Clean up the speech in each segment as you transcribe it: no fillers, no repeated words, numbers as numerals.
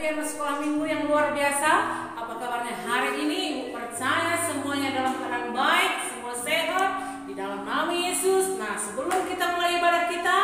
Haleluya, sekolah minggu yang luar biasa. Apa kabarnya hari ini? Ibu percaya semuanya dalam keadaan baik, semua sehat di dalam nama Yesus. Nah, sebelum kita mulai ibadah kita,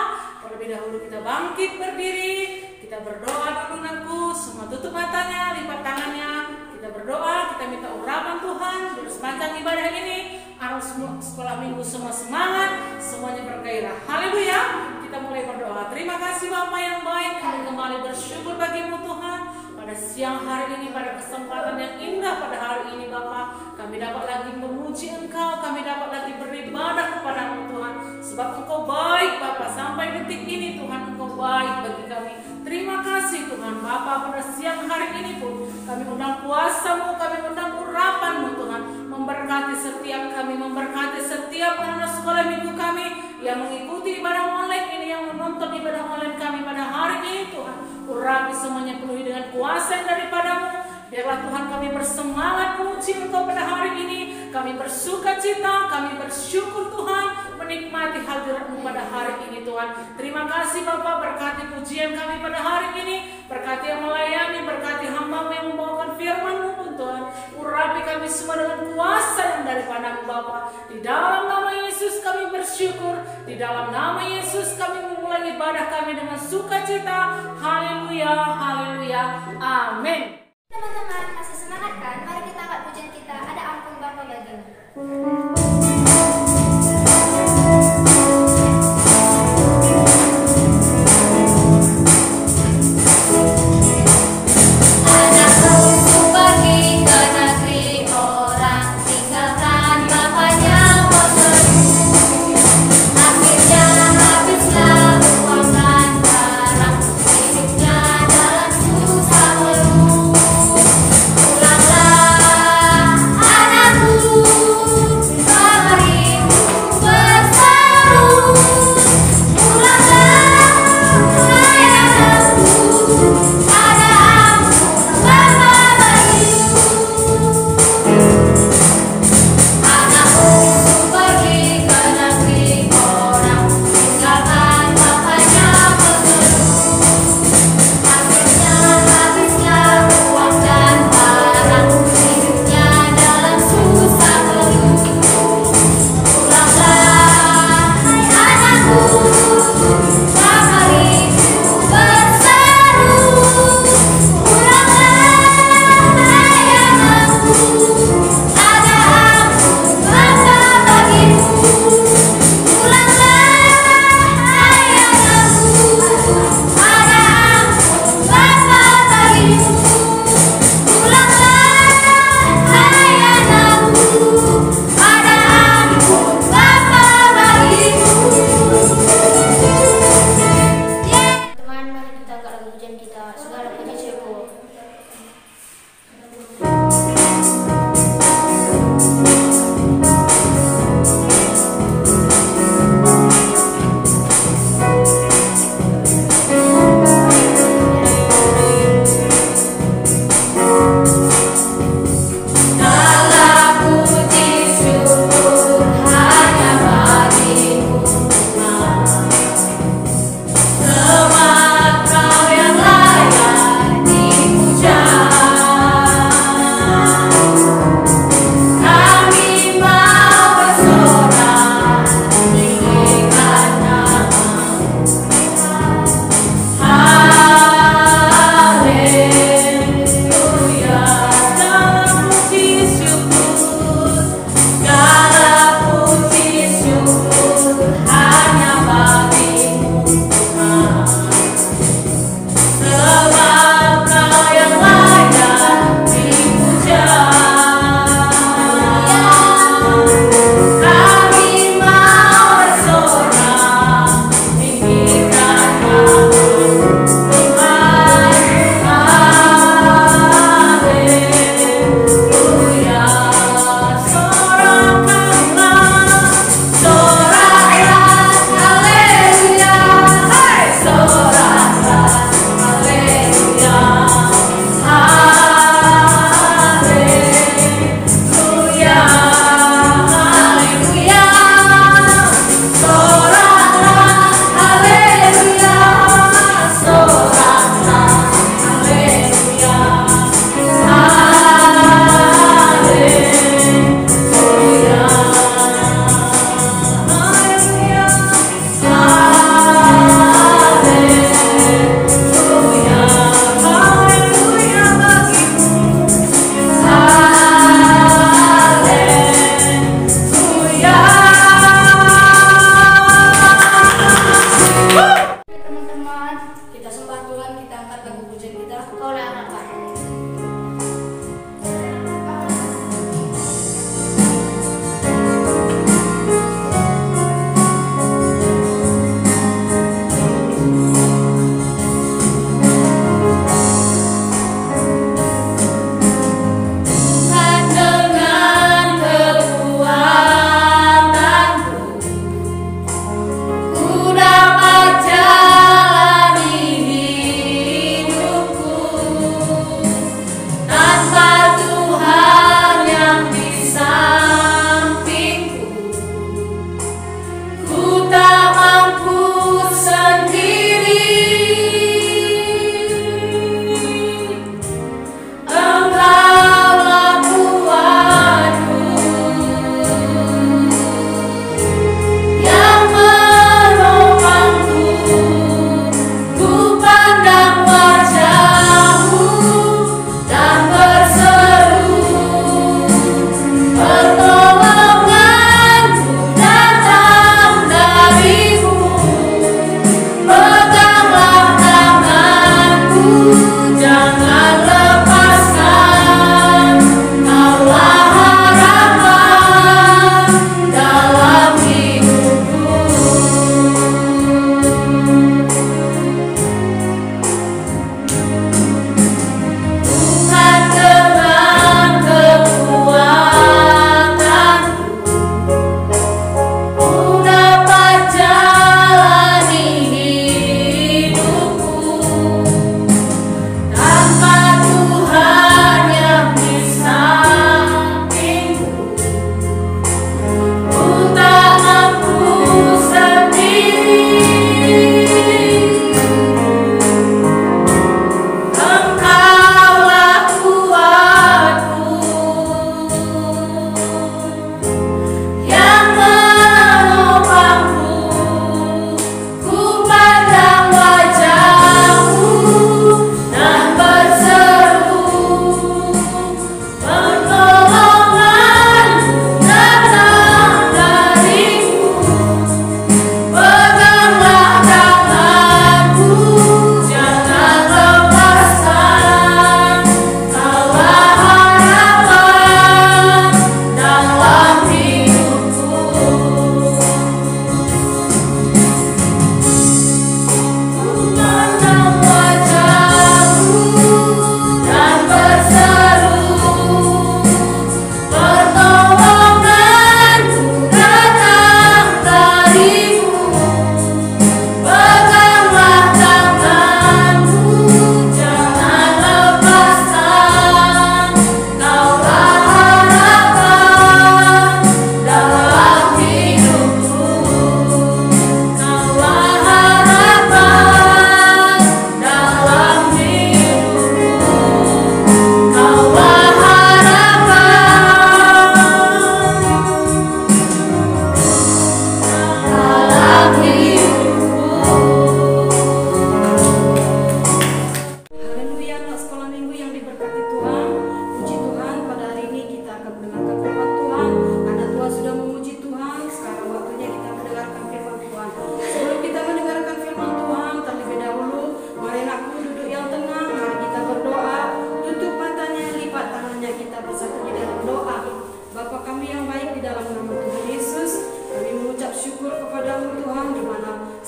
terlebih dahulu kita bangkit berdiri, kita berdoa dulu nanku. Semua tutup matanya, lipat tangannya. Kita berdoa, kita minta urapan Tuhan di sepanjang ibadah ini. Harus sekolah minggu semua semangat, semuanya bergairah. Haleluya. Kita mulai berdoa. Terima kasih Bapa yang baik, kami kembali bersyukur bagimu Tuhan. Pada siang hari ini, pada kesempatan yang indah pada hari ini Bapa, kami dapat lagi memuji Engkau, kami dapat lagi beribadah kepadamu Tuhan. Sebab Engkau baik Bapa, sampai detik ini Tuhan Engkau baik bagi kami. Terima kasih Tuhan Bapa, pada siang hari ini pun kami undang kuasa-Mu, kami undang urapan-Mu Tuhan. Memberkati setiap kami, memberkati setiap anak sekolah minggu kami yang mengikuti ibadah online ini, yang menonton ibadah online kami pada hari ini Tuhan. Urapi semuanya, penuhi dengan kuasa yang daripada-Mu. Biarlah Tuhan kami bersemangat memuji Engkau pada hari ini. Kami bersuka cita, kami bersyukur Tuhan, menikmati hadirat-Mu pada hari ini Tuhan. Terima kasih Bapa, berkati pujian kami pada hari ini. Berkati yang melayani, berkati hamba-Mu yang membawakan firman-Mu pun Tuhan. Urapi kami semua dengan kuasa yang daripada-Mu Bapa. Di dalam nama Yesus kami bersyukur. Di dalam nama Yesus kami memulai ibadah kami dengan sukacita. Haleluya, haleluya, amin. Teman-teman, masih semangat kan? Mari kita angkat pujian kita. Ada ampun Bapa bagimu. Sembah Kau yang layak. pujian kita? Kau lah apa?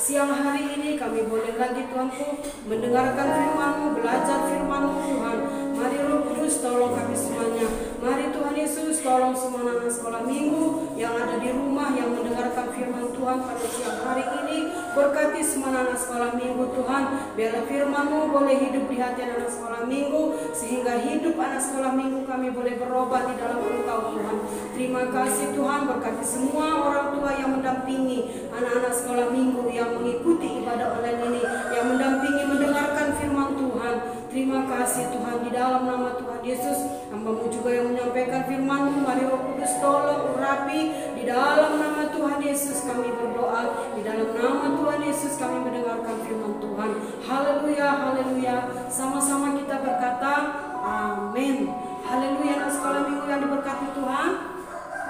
siang hari ini kami boleh lagi Tuhanku mendengarkan firman-Mu, belajar firman-Mu Tuhan. Mari Roh Kudus tolong kami semuanya. Mari Tuhan Yesus tolong semua anak sekolah minggu yang ada di rumah yang mendengarkan firman Tuhan pada siang hari ini. Berkati semua anak sekolah minggu Tuhan. Biarlah firman-Mu boleh hidup di hati anak sekolah minggu, sehingga hidup anak sekolah minggu kami boleh berubah di dalam Engkau Tuhan. Terima kasih Tuhan, berkati semua orang tua yang mendampingi anak-anak sekolah minggu yang mengikuti ibadah online ini, yang mendampingi mendengarkan firman Tuhan. Terima kasih Tuhan, di dalam nama Tuhan Yesus, hamba-Mu juga yang menyampaikan firman-Mu. Mari Roh Kudus tolong urapi, di dalam nama Tuhan Yesus kami berdoa, di dalam nama Tuhan Yesus kami mendengarkan firman Tuhan. Haleluya, haleluya. Sama-sama kita berkata amin. Haleluya. Anak sekolah minggu yang diberkati Tuhan,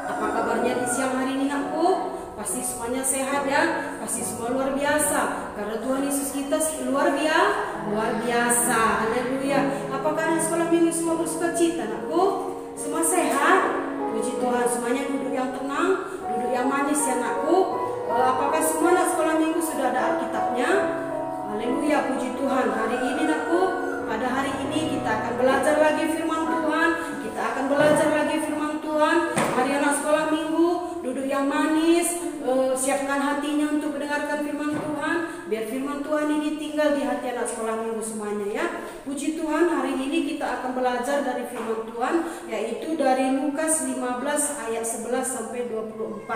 apa kabarnya di siang hari ini anakku? Pasti semuanya sehat ya, pasti semua luar biasa, karena Tuhan Yesus kita luar biasa. Haleluya. semua bersuka cita anakku? Semua sehat? Puji Tuhan, semuanya duduk yang tenang, duduk yang manis ya anakku. Apakah semua anak sekolah minggu sudah ada Alkitabnya? Haleluya, puji Tuhan. Hari ini anakku, pada hari ini kita akan belajar lagi firman Tuhan. Kita akan belajar lagi firman Tuhan. Mari anak sekolah minggu, duduk yang manis, siapkan hatinya untuk mendengarkan firman Tuhan. Biar firman Tuhan ini tinggal di hati anak sekolah minggu semuanya ya. Puji Tuhan, hari ini kita akan belajar dari firman Tuhan, yaitu dari Lukas 15 ayat 11 sampai 24.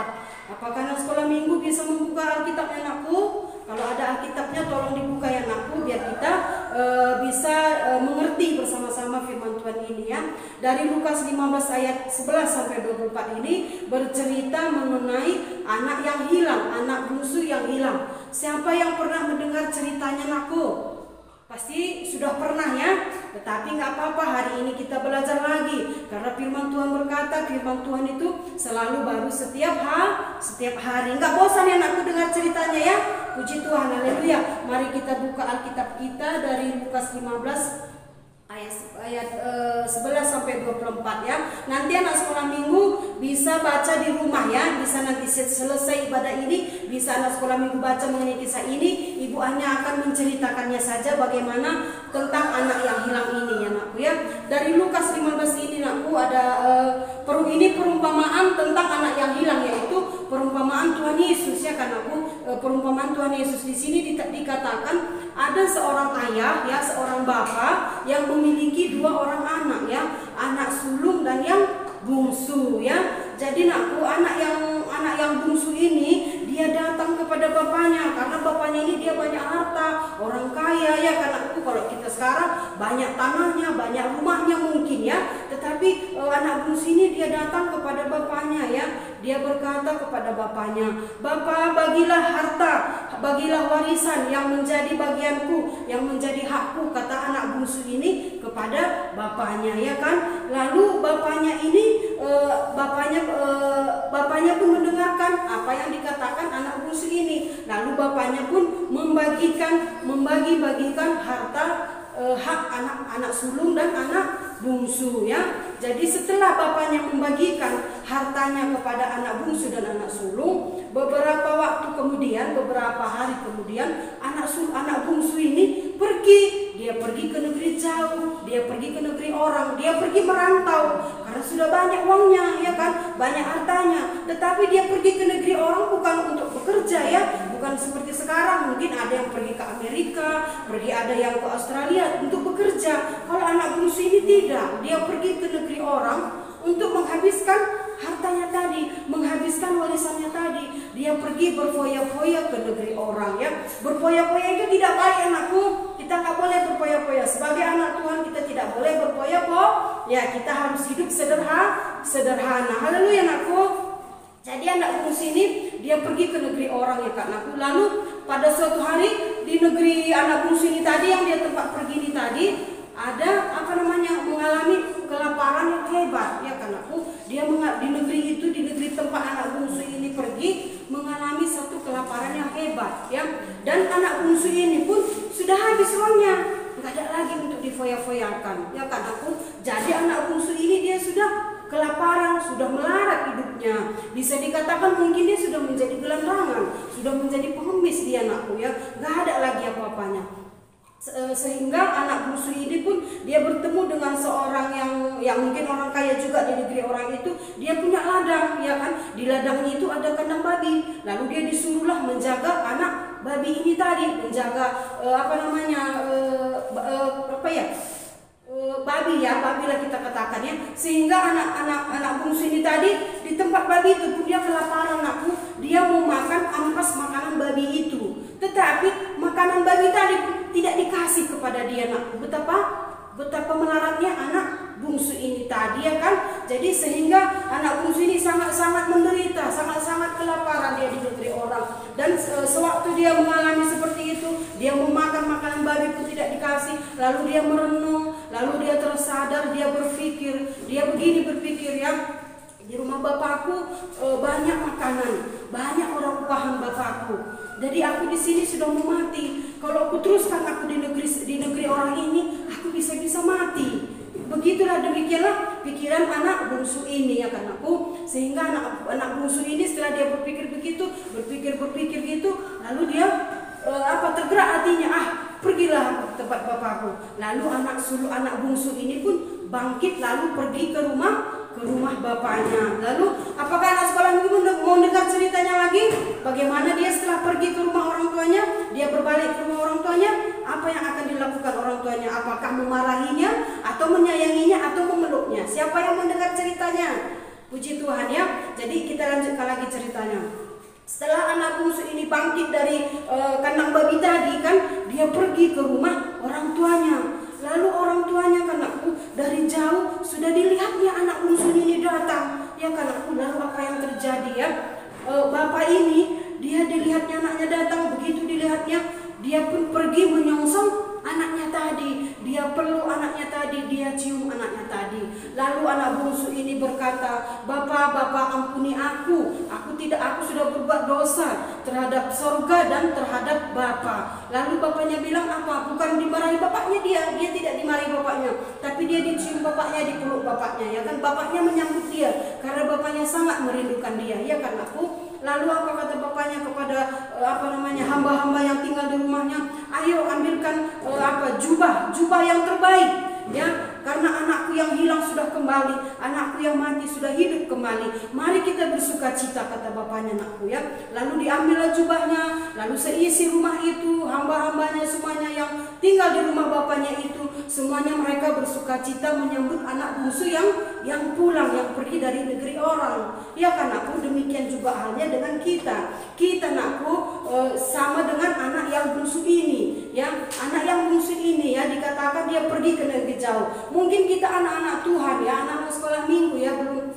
Apakah anak sekolah minggu bisa membuka Alkitabnya anakku? Kalau ada Alkitabnya tolong dibuka ya anakku, biar kita bisa mengerti bersama-sama firman Tuhan ini ya. Dari Lukas 15 ayat 11 sampai 24 ini bercerita mengenai anak yang hilang, anak bungsu yang hilang. Siapa yang pernah mendengar ceritanya anakku? Pasti sudah pernah ya. Tetapi nggak apa-apa, hari ini kita belajar lagi. Karena firman Tuhan berkata, firman Tuhan itu selalu baru setiap hari. Nggak bosan ya anakku dengar ceritanya ya. Puji Tuhan, haleluya. Mari kita buka Alkitab kita dari Lukas 15 ayat 11 sampai 24 ya. Nanti anak sekolah minggu bisa baca di rumah ya. Bisa nanti selesai ibadah ini, bisa anak sekolah minggu baca mengenai kisah ini. Ibu hanya akan menceritakannya saja bagaimana tentang anak yang hilang ini ya anakku ya. Dari Lukas 15 ini anakku ada ini perumpamaan tentang anak yang hilang, yaitu perumpamaan Tuhan Yesus ya kan anakku. Perumpamaan Tuhan Yesus di sini dikatakan ada seorang ayah ya, seorang bapak yang memiliki dua orang anak ya, anak sulung dan yang bungsu ya. Jadi anakku, anak yang bungsu ini dia datang kepada bapaknya karena bapaknya ini dia banyak harta, orang kaya ya kan anakku. Kalau kita sekarang banyak tanahnya, banyak rumahnya mungkin ya. Tetapi anak bungsu ini dia datang kepada bapaknya ya. Dia berkata kepada bapaknya, "Bapak, bagilah harta, bagilah warisan yang menjadi bagianku, yang menjadi hakku," kata anak bungsu ini kepada bapaknya ya kan. Lalu bapaknya ini bapaknya pun mendengarkan apa yang dikatakan anak bungsu ini. Lalu bapaknya pun membagi-bagikan harta hak anak sulung dan anak bungsu ya. Jadi setelah bapaknya membagikan hartanya kepada anak bungsu dan anak sulung, beberapa waktu kemudian, beberapa hari kemudian anak bungsu ini pergi. Dia pergi ke negeri jauh, dia pergi ke negeri orang, dia pergi merantau karena sudah banyak uangnya ya kan, banyak hartanya. Tetapi dia pergi ke negeri orang bukan untuk bekerja ya, bukan seperti sekarang mungkin ada yang pergi ke Amerika, ada yang ke Australia untuk bekerja. Kalau anak bungsu ini tidak, dia pergi ke negeri orang untuk menghabiskan hartanya tadi, menghabiskan warisannya tadi. Dia pergi berfoya-foya ke negeri orang ya. Berfoya-foya itu tidak baik anakku. Kita nggak boleh berfoya-foya. Sebagai anak Tuhan kita tidak boleh berfoya-foya. Ya, kita harus hidup sederhana. Haleluya anakku. Jadi anak bungsu ini dia pergi ke negeri orang ya kak anakku. Lalu pada suatu hari di negeri anak bungsu ini tadi, yang dia tempat pergi ini tadi, ada mengalami kelaparan yang hebat ya kan aku. Dia di negeri itu, di negeri tempat anak bungsu ini pergi, mengalami satu kelaparan yang hebat ya. Dan anak bungsu ini pun sudah habis uangnya, nggak ada lagi untuk difoya-foyakan ya kan aku. Jadi anak bungsu ini dia sudah kelaparan, sudah melarat hidupnya. Bisa dikatakan mungkin dia sudah menjadi gelandangan, sudah menjadi pengemis dia anakku ya. Nggak ada lagi apa-apanya. Sehingga anak bungsu ini pun dia bertemu dengan seorang yang mungkin orang kaya juga di negeri orang itu. Dia punya ladang ya kan. Di ladangnya itu ada kandang babi. Lalu dia disuruhlah menjaga anak babi ini tadi, menjaga babi lah kita katakan ya. Sehingga anak bungsu ini tadi di tempat babi itu pun dia kelaparan anakku. Dia mau makan ampas makanan babi itu. Tetapi makanan babi tadi tidak dikasih kepada dia anakku. Betapa melaratnya anak bungsu ini tadi ya kan. Jadi sehingga anak bungsu ini sangat-sangat menderita, sangat-sangat kelaparan dia di negeri orang. Dan sewaktu dia mengalami seperti itu, dia memakan makanan babi pun tidak dikasih. Lalu dia merenung, lalu dia tersadar, dia berpikir ya. Di rumah bapakku banyak makanan, banyak orang upahan bapakku. Jadi aku di sini sudah mau mati. Kalau aku teruskan aku di negeri orang ini, aku bisa mati. begitulah demikianlah pikiran anak bungsu ini ya kan aku. Sehingga anak bungsu ini setelah dia berpikir begitu, berpikir gitu, lalu dia tergerak hatinya, pergilah ke tempat bapakku. Lalu anak bungsu ini pun bangkit lalu pergi ke rumah bapaknya. Lalu apakah anak sekolah minggu mau dengar ceritanya lagi? Bagaimana dia setelah pergi ke rumah orang tuanya, dia berbalik ke rumah orang tuanya, apa yang akan dilakukan orang tuanya? Apakah memarahinya atau menyayanginya atau memeluknya? Siapa yang mendengar ceritanya? Puji Tuhan ya. Jadi kita lanjutkan lagi ceritanya. Setelah anak bungsu ini bangkit dari kandang babi tadi kan, dia pergi ke rumah orang tuanya. Lalu orang tuanya kan aku dari jauh sudah dilihatnya anak bungsu ini datang. Ya kan aku, lalu apa yang terjadi ya? Bapak ini dia dilihatnya anaknya datang, begitu dilihatnya dia pun pergi menyongsong anaknya tadi, dia peluk anaknya tadi, dia cium anaknya tadi. Lalu anak bungsu ini berkata, Bapak ampuni aku sudah berbuat dosa terhadap sorga dan terhadap Bapak. Lalu bapaknya bilang apa? Bukan dimarahi bapaknya, dia tidak dimarahi bapaknya, tapi dia dicium bapaknya, dipeluk bapaknya, ya kan? Bapaknya menyambut dia karena bapaknya sangat merindukan dia, ya kan aku? Lalu apa kata bapaknya kepada hamba-hamba yang tinggal di rumahnya? Ayo ambilkan jubah yang terbaik, ya, karena anakku yang hilang sudah kembali, anakku yang mati sudah hidup kembali. Mari kita bersuka cita, kata bapaknya, anakku ya. Lalu diambillah jubahnya, lalu seisi rumah itu, hamba-hambanya semuanya yang tinggal di rumah bapaknya itu, semuanya mereka bersuka cita menyambut anak bungsu yang pulang, yang pergi dari negeri orang. Ya kan aku, demikian juga halnya dengan kita. Kita anakku sama dengan anak yang bungsu ini, ya. Anak yang bungsu ini ya dikatakan dia pergi ke negeri jauh. Mungkin kita anak-anak Tuhan ya, anak-anak sekolah minggu ya, belum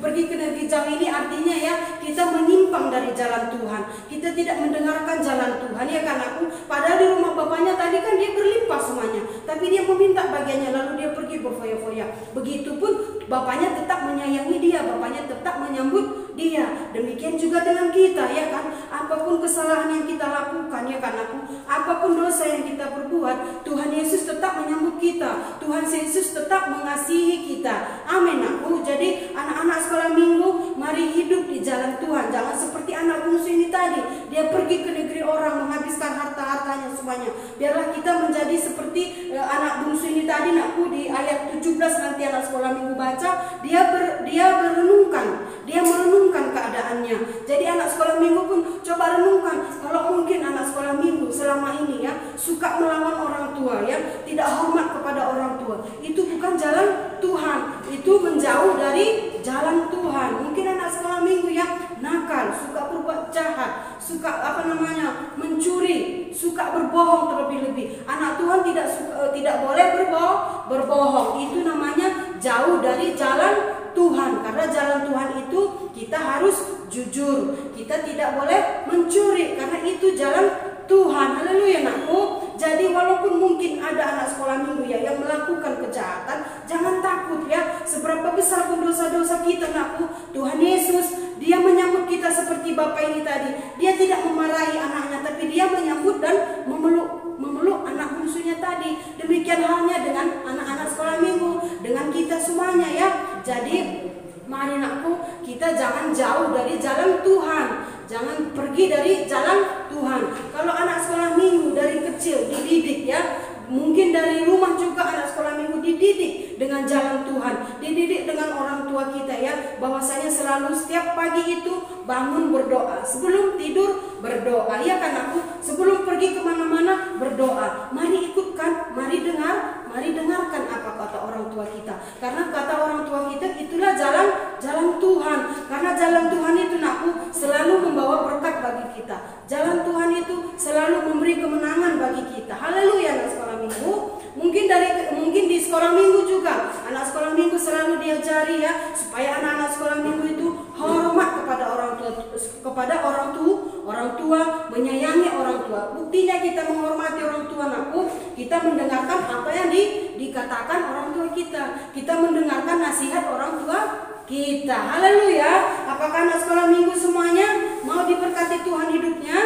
pergi ke negeri jauh ini artinya ya kita menyimpang dari jalan Tuhan, kita tidak mendengarkan jalan Tuhan, ya kan aku. Padahal di rumah bapaknya tadi kan dia berlimpah semuanya, tapi dia meminta bagiannya, lalu dia pergi berfoya-foya. Begitupun bapaknya tetap menyayangi dia, bapaknya tetap menyambut dia. Demikian juga dengan kita, ya kan. Apapun kesalahan yang kita lakukan, ya kan aku, apapun dosa yang kita perbuat, Tuhan Yesus tetap menyambut kita, Tuhan Yesus tetap mengasihi kita. Amin aku. Jadi anak-anak sekolah minggu, mari hidup di jalan Tuhan. Jangan seperti anak bungsu ini tadi, dia pergi ke negeri orang menghabiskan harta-hartanya semuanya. Biarlah kita menjadi seperti anak bungsu ini tadi, nakku. Di ayat 17 nanti anak sekolah minggu baca, dia merenungkan keadaannya. Jadi anak sekolah minggu pun coba renungkan, kalau mungkin anak sekolah minggu selama ini ya suka melawan orang tua, ya, tidak hormat kepada orang tua, itu bukan jalan Tuhan, itu menjauh dari jalan Tuhan. Mungkin anak sekolah minggu yang nakal, suka berbuat jahat, suka mencuri, suka berbohong terlebih-lebih. Anak Tuhan tidak boleh berbohong. Itu namanya jauh dari jalan Tuhan. Karena jalan Tuhan itu kita harus jujur, kita tidak boleh mencuri, karena itu jalan Tuhan. Haleluya nakku. Jadi walaupun mungkin ada anak sekolah minggu ya yang melakukan kejahatan, jangan takut ya. Seberapa besar pun dosa-dosa kita nakku, Tuhan Yesus dia menyambut kita seperti Bapak ini tadi. Dia tidak memarahi anaknya, tapi dia menyambut dan memeluk anak bungsunya tadi. Demikian halnya dengan anak-anak sekolah minggu, dengan kita semuanya ya. Jadi mari nakku, kita jangan jauh dari jalan Tuhan, jangan pergi dari jalan Tuhan. Kalau anak sekolah minggu dari kecil dididik ya, mungkin dari rumah juga anak sekolah minggu dididik dengan jalan Tuhan, dididik dengan orang tua kita ya, bahwasanya selalu setiap pagi itu bangun berdoa, sebelum tidur berdoa, ya kan aku, sebelum pergi kemana-mana berdoa. Mari ikutkan, mari dengarkan apa kata orang tua kita, karena kata orang tua kita itulah jalan Tuhan. Karena jalan Tuhan itu nakku selalu membawa berkat bagi kita, jalan Tuhan itu selalu memberi kemenangan bagi kita. Haleluya anak sekolah minggu. Mungkin di sekolah minggu juga anak sekolah minggu selalu diajari ya supaya anak-anak sekolah minggu itu hormat kepada orang tua, menyayangi orang tua. Buktinya kita menghormati orang tua nakku, kita mendengarkan apa yang dikatakan orang tua kita, kita mendengarkan nasihat orang tua kita. Haleluya. Apakah anak sekolah minggu semuanya mau diberkati Tuhan hidupnya?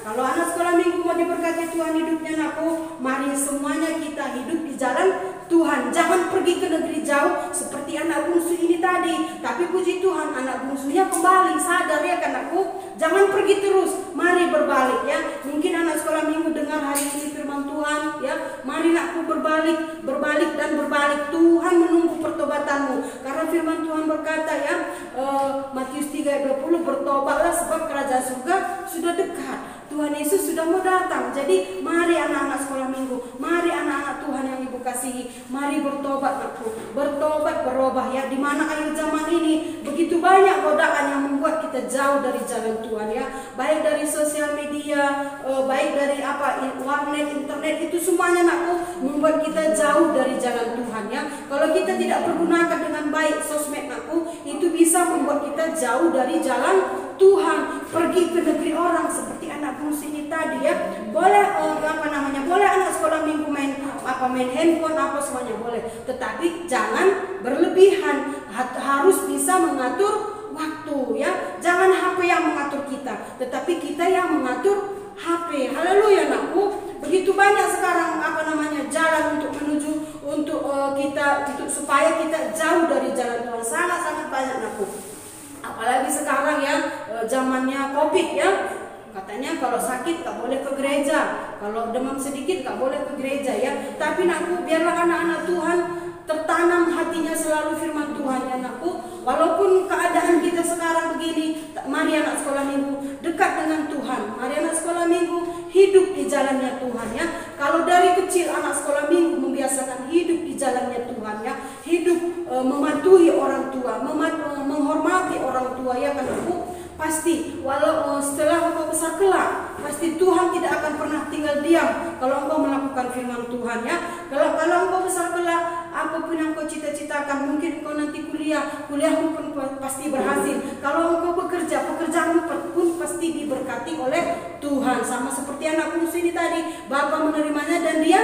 Kalau anak sekolah minggu mau diberkati Tuhan hidupnya nakku, mari semuanya kita hidup di jalan Tuhan. Jangan pergi ke negeri jauh seperti anak bungsu ini tadi. Tapi puji Tuhan, anak bungsunya kembali sadar ya kan anakku. Jangan pergi terus, mari berbalik ya. Mungkin anak sekolah minggu dengar hari ini firman Tuhan ya. Mari anakku berbalik, berbalik dan berbalik. Tuhan menunggu pertobatanmu. Karena firman Tuhan berkata ya, Matius 3:20, bertobatlah sebab kerajaan surga sudah dekat. Tuhan Yesus sudah mau datang. Jadi mari anak-anak sekolah minggu, mari anak-anak Tuhan yang Ibu kasihi, mari bertobat aku, bertobat, berubah ya. Di mana akhir zaman ini begitu banyak godaan yang membuat kita jauh dari jalan Tuhan ya. Baik dari sosial media, baik dari warnet, internet, itu semuanya anakku membuat kita jauh dari jalan Tuhan ya. Kalau kita tidak pergunakan dengan baik sosmed anakku, itu bisa membuat kita jauh dari jalan Tuhan, pergi ke negeri orang seperti anak bungsu ini tadi ya. Boleh boleh anak sekolah minggu main handphone apa semuanya boleh, tetapi jangan berlebihan. Harus bisa mengatur waktu ya. Jangan HP yang mengatur kita, tetapi kita yang mengatur HP. Haleluya anakku. Begitu banyak sekarang jalan untuk menuju supaya kita jauh dari jalan Tuhan. Sangat-sangat banyak anakku. Apalagi sekarang ya, zamannya COVID ya. Katanya kalau sakit tak boleh ke gereja, kalau demam sedikit tak boleh ke gereja ya. Tapi anakku, biarlah anak-anak Tuhan tertanam hatinya selalu firman Tuhan ya anakku. Walaupun keadaan kita sekarang begini, mari anak sekolah minggu dekat dengan Tuhan. Mari anak sekolah minggu hidup di jalannya Tuhan ya. Kalau dari kecil anak sekolah minggu membiasakan hidup di jalannya Tuhan ya. Hidup mematuhi orang tua, menghormati orang tua ya kan anakku. Pasti walau setelah engkau besar kelak, pasti Tuhan tidak akan pernah tinggal diam kalau engkau melakukan firman Tuhan ya. Kalau engkau besar kelak, apapun yang engkau cita-citakan, mungkin engkau nanti kuliahmu pun pasti berhasil. Kalau engkau bekerja, pekerjaanmu pun pasti diberkati oleh Tuhan. Sama seperti anak bungsu ini tadi, Bapa menerimanya dan dia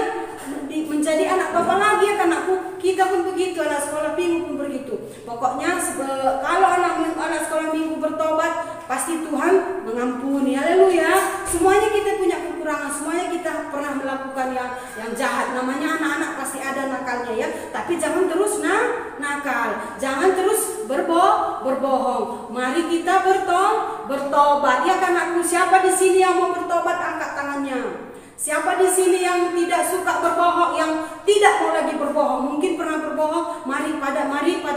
menjadi anak Bapa lagi ya kan anakku. Kita pun begitu, anak sekolah minggu pun begitu. Pokoknya kalau anak sekolah minggu bertobat, pasti Tuhan mengampuni. Haleluya. Semuanya kita punya kekurangan, semuanya kita pernah melakukan yang jahat. Namanya anak-anak pasti ada nakalnya ya. Tapi jangan terus nakal, jangan terus berbohong. Mari kita bertobat ya kan anakku. Siapa di sini yang mau bertobat, angkat tangannya. Siapa di sini yang tidak suka berbohong, yang tidak mau lagi berbohong, mungkin pernah berbohong, mari pada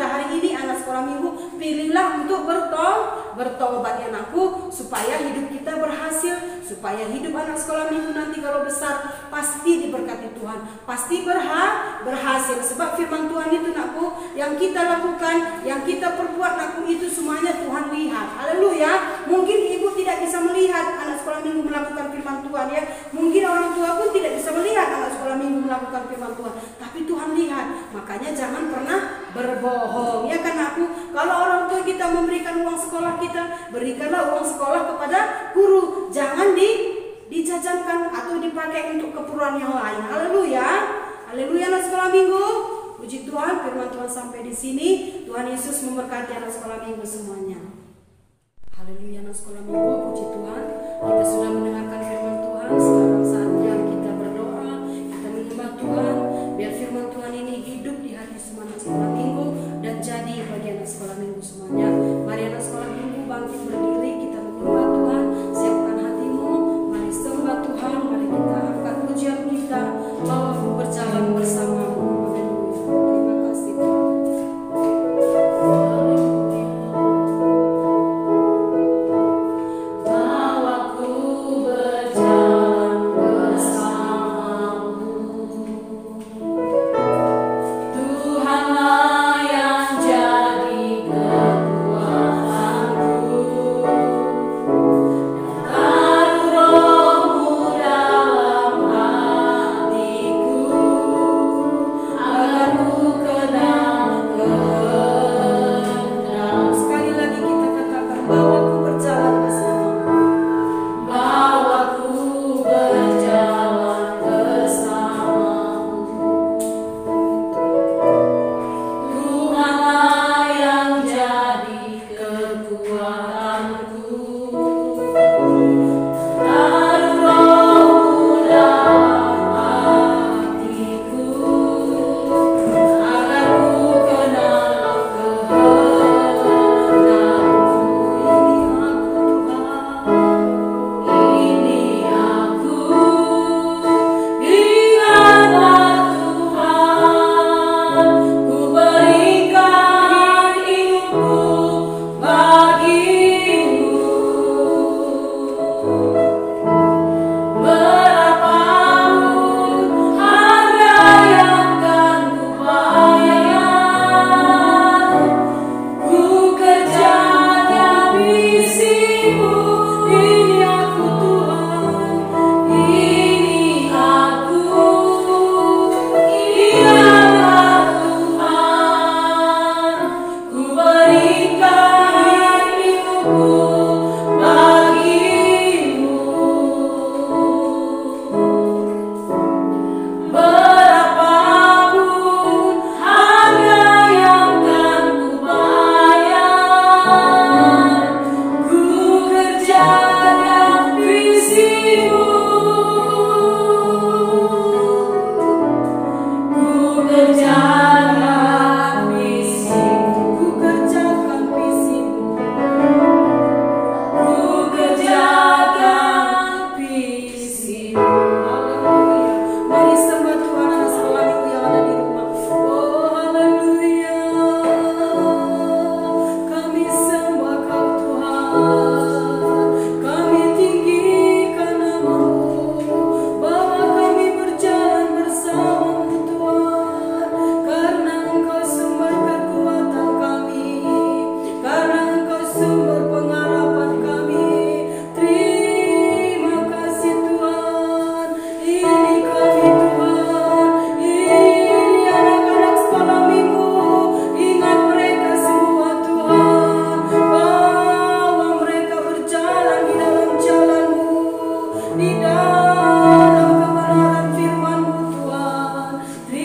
hari ini anak sekolah minggu pilihlah untuk bertobat ya anakku, supaya hidup kita berhasil, supaya hidup anak sekolah minggu nanti kalau besar pasti diberkati Tuhan, pasti berhasil. Sebab firman Tuhan itu anakku, yang kita lakukan, yang kita perbuat anakku, itu semuanya Tuhan lihat. Haleluya. Mungkin ibu tidak bisa melihat anak sekolah minggu melakukan firman Tuhan ya. Mungkin orang tua pun tidak bisa melihat anak sekolah minggu melakukan firman Tuhan, tapi Tuhan lihat. Makanya jangan pernah berbohong ya kan aku. Kalau orang tua kita memberikan uang sekolah kita, berikanlah uang sekolah kepada guru. Jangan dijajankan atau dipakai untuk keperluan yang lain. Haleluya. Haleluya anak sekolah minggu. Puji Tuhan, firman Tuhan sampai di sini. Tuhan Yesus memberkati anak sekolah minggu semuanya. Haleluya anak sekolah minggu. Puji Tuhan, kita sudah mendengarkan firman Tuhan. Sekarang saatnya kita berdoa, kita menyembah Tuhan, biar firman Tuhan ini hidup di hati semua anak sekolah minggu dan jadi bagi anak sekolah minggu semuanya. Mari anak sekolah minggu bangkit berdiri, kita menyembah Tuhan. Siapkan hatimu, mari sembah Tuhan, mari kita angkat pujian kita, bahwa aku berjalan bersamamu. Terima kasih Tuhan. Bawaku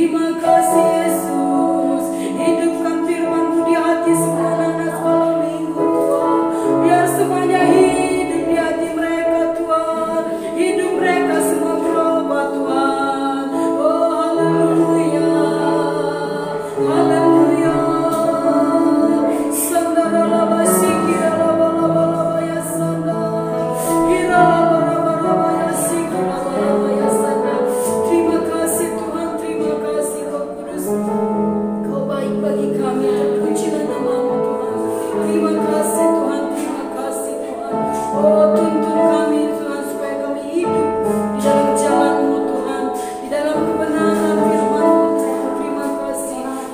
Terima kasih Yesus. Hidupkan firman-Mu di hati semua anak sekolah minggu Tuhan. Biar semuanya hidup di hati mereka Tuhan. Hidup mereka semua berubah Tuhan. Oh haleluya. Haleluya. Sandara sikira laba ya sanda. Kira laba ya sikira laba ya sanda. Terima kasih Tuhan, terima kasih Kau kudus. Kau baik bagi kami, terpujilah nama-Mu Tuhan. Terima kasih Tuhan, terima kasih Tuhan. Oh tuntun kami Tuhan supaya kami hidup di dalam jalan-Mu Tuhan, di dalam kebenaran firman-Mu Tuhan.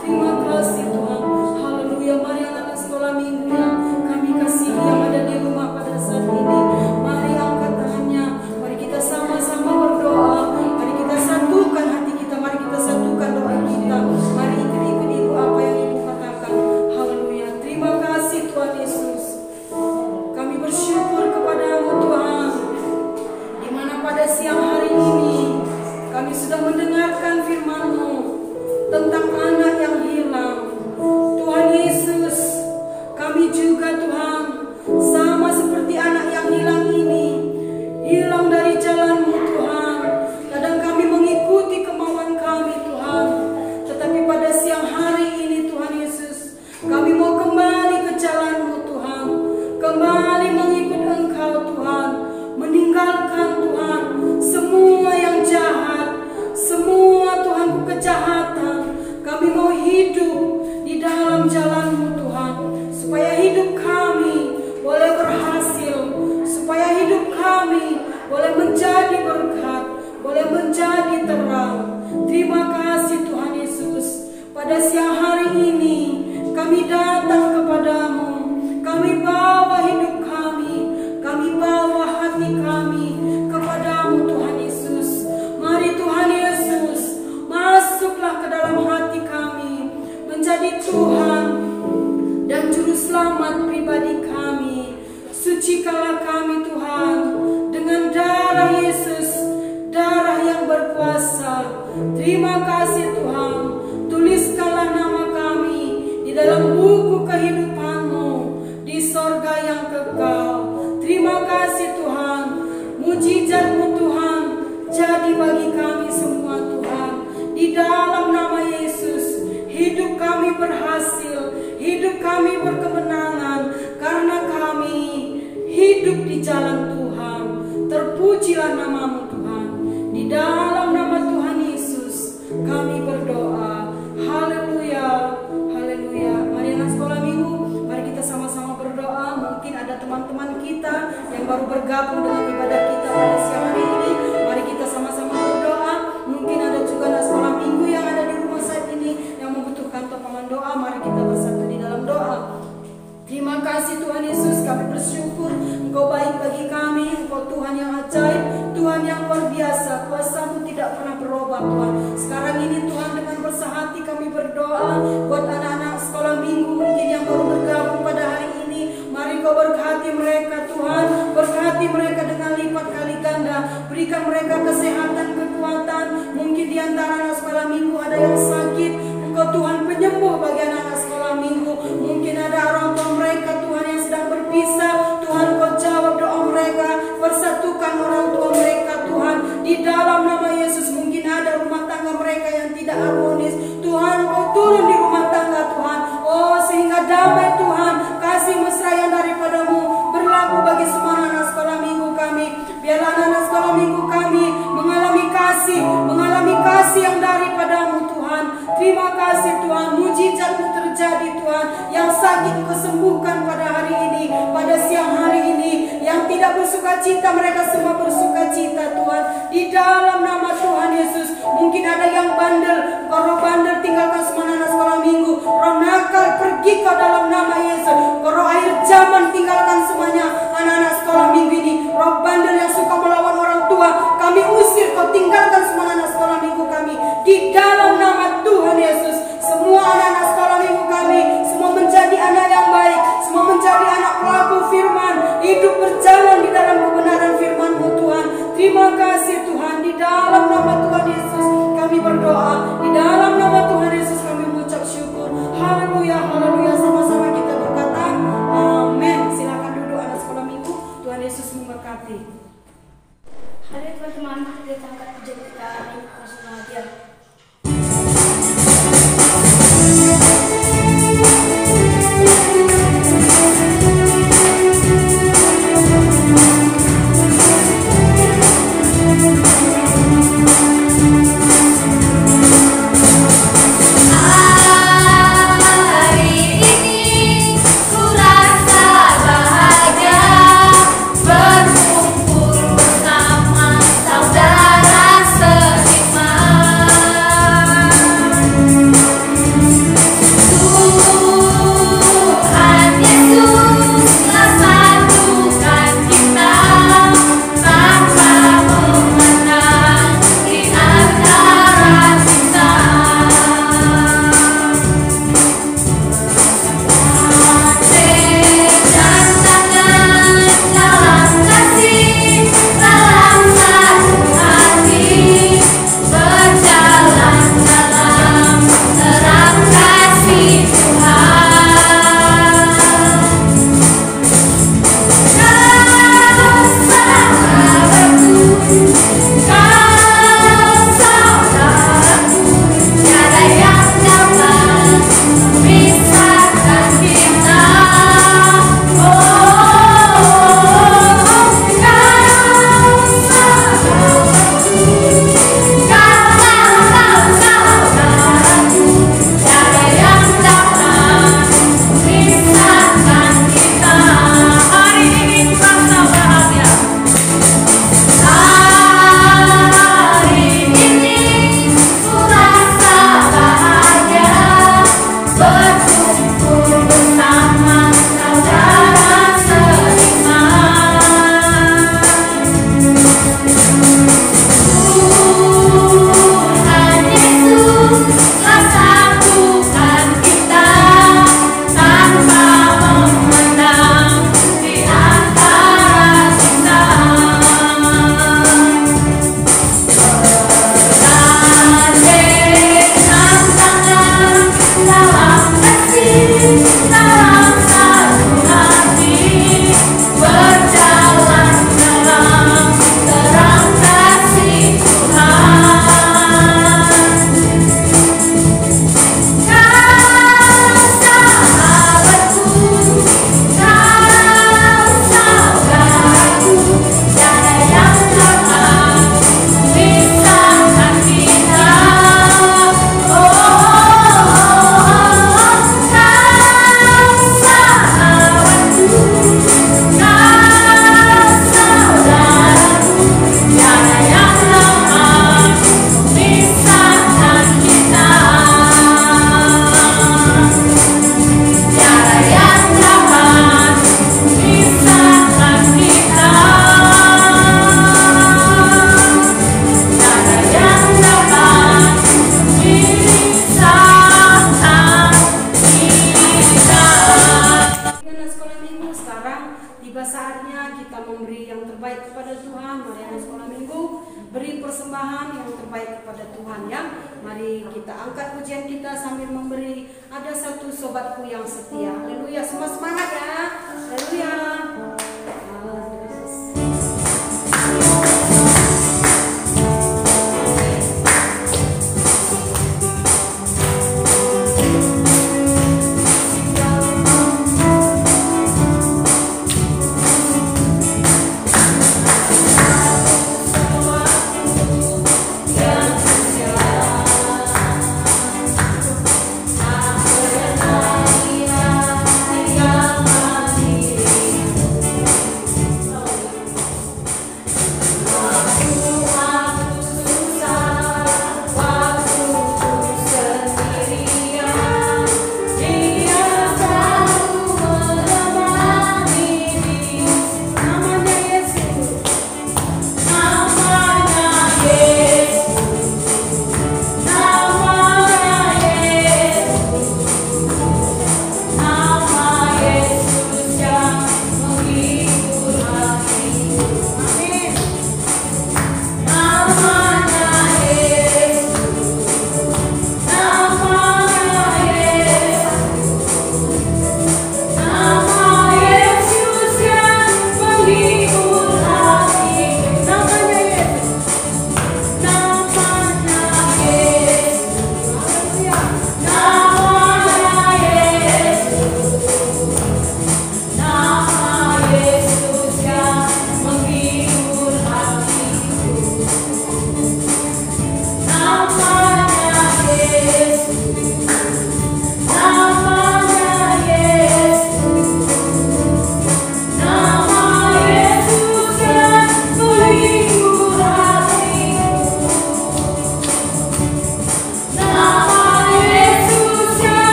Terima kasih Tuhan. Haleluya. Mari anak sekolah minggu yang kami kasihi yang ada di rumah pada saat ini, mari angkat tangannya, mari kita sama-sama berdoa, mari kita satukan hati kita, mari kita satukan doa kita, mari ikut Ibu apa yang Ibu katakan. Haleluya. Terima kasih Tuhan Yesus. Kami bersyukur kepada-Mu Tuhan, di mana pada siang hari ini kami sudah mendengarkan firman-Mu tentang anak yang hilang. Tuhan Yesus, kami juga Tuhan sama seperti anak yang hilang ini, hilang dari jalan-Mu Tuhan. Kadang kami mengikuti kemauan kami Tuhan, tetapi pada siang hari ini Tuhan Yesus, kami mau kembali ke jalan-Mu Tuhan, kembali mengikut Engkau Tuhan, meninggalkan Tuhan semua yang jahat, semua Tuhan kejahatan. Kami mau hidup di dalam jalan-Mu Tuhan, supaya hidup kami boleh berhasil, supaya hidup kami boleh menjadi berkat, boleh menjadi terang. Terima kasih Tuhan Yesus. Pada siang hari ini kami datang kepada-Mu, kami bawa hidup kami bawa hati kami kepada-Mu Tuhan Yesus. Mari Tuhan Yesus, masuklah ke dalam hati kami, menjadi Tuhan dan Juru Selamat pribadi kami. Sucikanlah kami Tuhan dengan darah Yesus, darah yang berkuasa. Terima kasih Tuhan. Tuliskanlah nama kami di dalam buku kehidupan-Mu di sorga yang kekal. Terima kasih Tuhan. Mujizat-Mu Tuhan jadi bagi kami semua Tuhan. Di dalam nama Yesus, hidup kami berhasil, hidup kami berkemenangan, karena kami hidup di jalan Tuhan. Terpujilah nama-Mu Tuhan. Di dalam nama Tuhan Yesus kami berdoa. Haleluya, haleluya. Mari anak sekolah minggu, mari kita sama-sama berdoa. Mungkin ada teman-teman kita yang baru bergabung dengan ibadah kita pada siang hari ini. Mari kita sama-sama berdoa. Mungkin ada juga anak sekolah minggu yang ada di rumah saat ini yang membutuhkan topangan doa. Mari kita bersatu di dalam doa. Terima kasih Tuhan Yesus, kami bersyukur Engkau baik bagi kami. Engkau Tuhan yang ajaib, Tuhan yang luar biasa. Kuasa-Mu tidak pernah berubah Tuhan. Sekarang ini Tuhan, dengan bersah hati kami berdoa buat anak-anak sekolah minggu mungkin yang baru bergabung pada hari ini. Mari Kau berkati mereka Tuhan, berkati mereka dengan lipat kali ganda. Berikan mereka kesehatan, kekuatan. Mungkin di antara anak sekolah minggu ada yang sakit, Engkau Tuhan penyembuh bagi anak-anak sekolah minggu. Mungkin ada orang tua mereka Tuhan yang sedang berpisah, Tuhan Kau jawab doa mereka, persatukan orang tua mereka Tuhan. Di dalam nama Yesus, mungkin ada rumah tangga mereka yang tidak harmonis, Tuhan Kau turun di rumah tangga Tuhan. Oh, sehingga damai Tuhan, kasih mesra yang daripada-Mu berlaku bagi semua anak sekolah minggu kami. Biarlah anak sekolah minggu kami mengalami kasih yang daripada-Mu Tuhan. Terima kasih Tuhan, mujizat-Mu terjadi Tuhan. Yang sakit Kau sembuhkan pada hari ini, pada siang hari ini. Yang tidak bersuka cita, mereka semua bersuka cita Tuhan. Di dalam nama Tuhan Yesus. Mungkin ada yang bandel, roh bandel tinggalkan semua anak sekolah minggu. Roh nakal pergi Kau dalam nama Yesus. Roh akhir zaman tinggalkan semuanya anak-anak sekolah minggu ini. Roh bandel yang suka melawan orang tua, kami usir, Kau tinggalkan semua anak sekolah minggu kami. Di dalam nama Tuhan Yesus, semua anak-anak sekolah minggu kami, semua menjadi anak yang baik, semua menjadi anak pelaku firman, hidup berjalan di dalam kebenaran firman-Mu Tuhan. Terima kasih Tuhan, di dalam nama Tuhan Yesus kami berdoa. Di dalam nama Tuhan Yesus kami mengucap syukur. Haleluya, haleluya. Sama-sama kita berkata amin. Silakan duduk anak sekolah minggu. Tuhan Yesus memberkati. Hari teman-teman, kita angkat pujian kita bersama dia.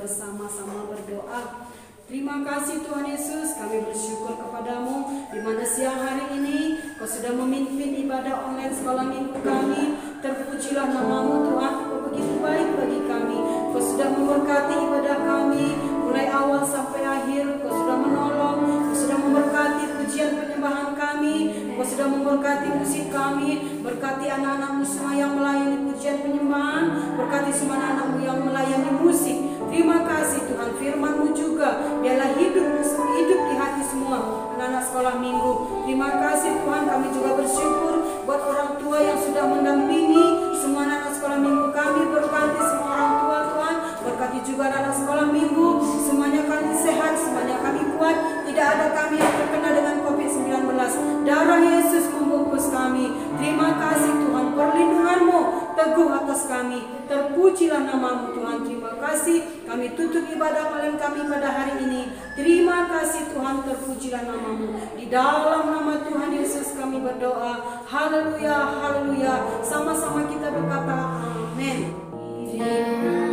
bersama-sama berdoa. Terima kasih Tuhan Yesus, kami bersyukur kepadamu di mana siang hari ini Kau sudah memimpin ibadah online sekolah minggu kami. Terpujilah namamu Tuhan, Kau begitu baik bagi kami. Kau sudah memberkati ibadah kami mulai awal sampai akhir. Kau sudah menolong, Kau sudah memberkati pujian penyembahan kami, Kau sudah memberkati musik kami. Berkati anak-anakmu semua yang melayani pujian penyembahan, berkati semua anak-anakmu yang melayani musik. Terima kasih Tuhan, firman-Mu juga biarlah hidup di hati semua anak-anak sekolah minggu. Terima kasih Tuhan, kami juga bersyukur buat orang tua yang sudah mendampingi semua anak-anak sekolah minggu kami. Berkati semua orang tua Tuhan, berkati juga anak-anak sekolah minggu, semuanya kami sehat, semuanya kami kuat. Tidak ada kami yang terkena dengan COVID-19. Darah Yesus membungkus kami. Terima kasih Tuhan, perlindungan-Mu teguh atas kami. Terpujilah namamu Tuhan. Terima kasih, kami tutup ibadah online kami pada hari ini. Terima kasih Tuhan, terpujilah namamu. Di dalam nama Tuhan Yesus kami berdoa. Haleluya, haleluya. Sama-sama kita berkata amin.